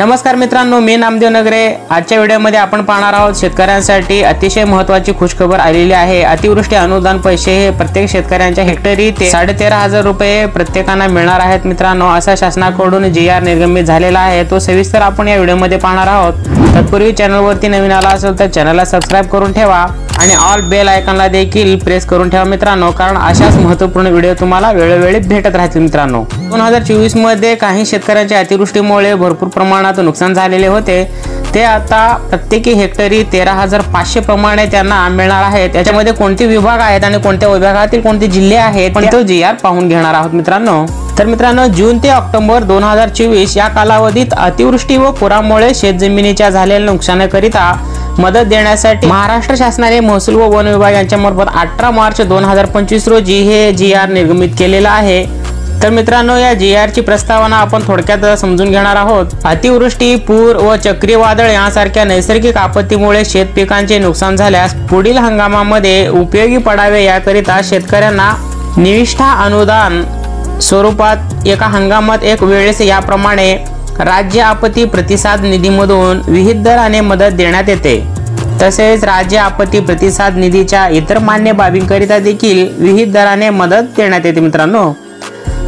नमस्कार मित्रांनो, मी नामदेव नगरे। आजच्या व्हिडिओमध्ये आपण पाहणार आहोत शेतकऱ्यांसाठी अतिशय महत्त्वाची खुशखबर आलेली आहे। अतिवृष्टी अनुदान पैसे हे प्रत्येक शेतकऱ्यांच्या हेक्टरी 13,500 रुपये प्रत्येकांना मिळणार आहेत। मित्रांनो, असा शासनाकडून GR निर्गमित झालेला आहे, तो सविस्तर आपण या व्हिडिओमध्ये पाहणार आहोत। तत्पूर्वी चॅनलवरती नवीन आला असेल तर चॅनलला सबस्क्राइब करून ठेवा आणि ऑल बेल आयकॉनला देखील प्रेस करून ठेवा मित्रांनो, कारण अशाच महत्त्वपूर्ण व्हिडिओ तुम्हाला वेळोवेळी भेटत राहतील। मित्रांनो, 2024 मध्ये काही शेतकऱ्यांच्या अतिवृष्टीमुळे भरपूर प्रमाणात नुकसान झालेले होते, ते आता प्रत्येकी हेक्टरी 13,500 प्रमाणे त्यांना मिळणार आहे। त्याच्यामध्ये कोणते विभाग आहेत आणि कोणत्या विभागातील कोणते जिल्हे आहेत पण तो GR पाहून घेणार आहोत मित्रांनो। तर मित्रांनो, जून ते ऑक्टोबर 2024 या कालावधीत अतिवृष्टी व पुरामुळे शेतजमिनीच्या झालेल्या नुकसानाकरिता मदत देण्यासाठी महाराष्ट्र शासनाने महसूल व वन विभाग यांच्या मार्फत 18 मार्च 2025 रोजी हे GR निर्गमित केलेलं आहे। तर मित्रांनो, या GR ची प्रस्तावना आपण थोडक्यात समजून घेणार आहोत। अतिवृष्टी, पूर व चक्रीवादळ यांसारख्या नैसर्गिक आपत्तीमुळे शेत पिकांचे नुकसान झाल्यास पुढील हंगामामध्ये उपयोगी पडावे याकरिता शेतकऱ्यांना निविष्ठा अनुदान स्वरूपात एका हंगामात एक वेळेस याप्रमाणे राज्य आपत्ती प्रतिसाद निधीमधून विहित दराने मदत देण्यात येते। तसेच राज्य आपत्ती प्रतिसाद निधीच्या इतर मान्य बाबींकरिता देखील विहित दराने मदत देण्यात येते। मित्रांनो,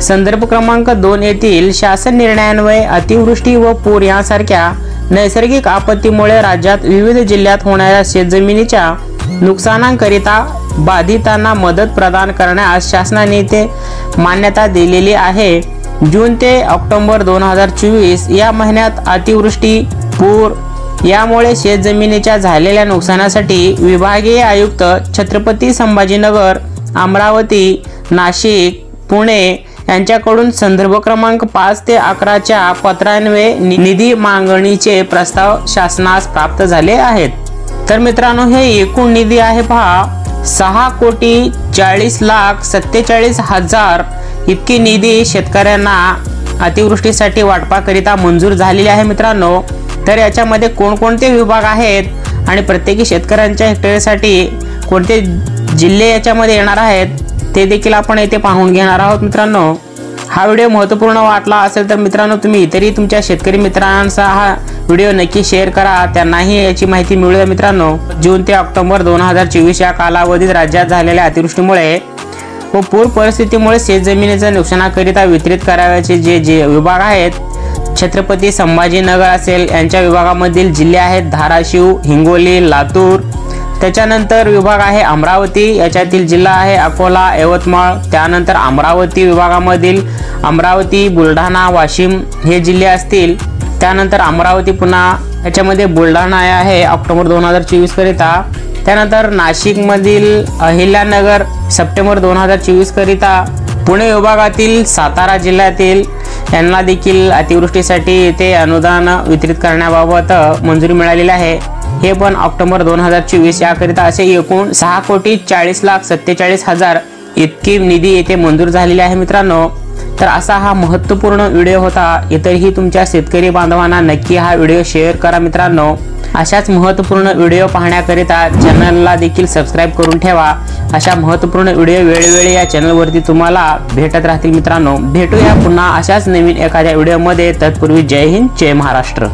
संदर्भ क्रमांक 2 येथील शासन निर्णयान्वये अतिवृष्टी व पूर यांसारख्या नैसर्गिक आपत्तीमुळे राज्यात विविध जिल्ह्यात होणाऱ्या शेतजमिनीच्या नुकसानांकरिता बाधितांना मदत प्रदान करण्यास शासनाने ते मान्यता दिलेली आहे। जून ते ऑक्टोबर 2024 या महिन्यात अतिवृष्टी, पूर यामुळे शेतजमिनीच्या झालेल्या नुकसानासाठी विभागीय आयुक्त छत्रपती संभाजीनगर, अमरावती, नाशिक, पुणे यांच्याकडून संदर्भ क्रमांक 5 ते 11 च्या पत्रान्वये निधी मागणीचे प्रस्ताव शासनास प्राप्त झाले आहेत। तर मित्रांनो, हे एकूण निधी आहे पहा, 6,40,47,47,000 इतकी निधी शेतकऱ्यांना अतिवृष्टीसाठी वाटपाकरिता मंजूर झालेली आहे। मित्रांनो, तर याच्यामध्ये कोणकोणते विभाग आहेत आणि प्रत्येकी शेतकऱ्यांच्या हेक्टरीसाठी कोणते जिल्हे याच्यामध्ये येणार आहेत ते देखील आपण येथे पाहून घेणार आहोत। मित्रांनो, हा व्हिडिओ महत्त्वपूर्ण वाटला असेल तर मित्रांनो तुम्ही इतरही तुमच्या शेतकरी मित्रांचा हा व्हिडिओ नक्की शेअर करा, त्यांनाही याची माहिती मिळू। मित्रांनो, जून ते ऑक्टोबर 2024 या कालावधीत राज्यात झालेल्या अतिवृष्टीमुळे व पूर परिस्थितीमुळे शेतजमिनीच्या नुकसानाकरिता वितरित करावयाचे जे विभाग आहेत, छत्रपती संभाजीनगर असेल यांच्या विभागामधील जिल्हे आहेत धाराशिव, हिंगोली, लातूर। त्याच्यानंतर विभाग आहे अमरावती, याच्यातील जिल्हा आहे अकोला, यवतमाळ। त्यानंतर अमरावती विभागामधील अमरावती, बुलढाणा, वाशिम हे जिल्हे असतील। त्यानंतर अमरावती पुन्हा याच्यामध्ये बुलढाणा आहे ऑक्टोबर 2024 करिता। त्यानंतर नाशिक मधील अहिल्यानगर सप्टेंबर 2024 करिता। पुणे विभागातील सातारा जिल्ह्यातील यांना देखील अतिवृष्टीसाठी ते अनुदान वितरित करण्याबाबत मंजुरी मिळालेली आहे, हे पण ऑक्टोबर 2024 याकरिता असे एकूण 6,40,47,000 इतकी निधी येथे मंजूर झालेली आहे। मित्रांनो, तर असा हा महत्त्वपूर्ण व्हिडिओ होता। इतरही तुमच्या शेतकरी बांधवांना नक्की हा व्हिडिओ शेअर करा। मित्रांनो, अशाच महत्त्वपूर्ण व्हिडिओ पाहण्याकरिता चॅनलला देखील सबस्क्राइब करून ठेवा। अशा महत्त्वपूर्ण व्हिडिओ वेळोवेळी या चॅनलवरती तुम्हाला भेटत राहतील। मित्रांनो, भेटूया पुन्हा अशाच नवीन एखाद्या व्हिडिओमध्ये। तत्पूर्वी जय हिंद, जय महाराष्ट्र।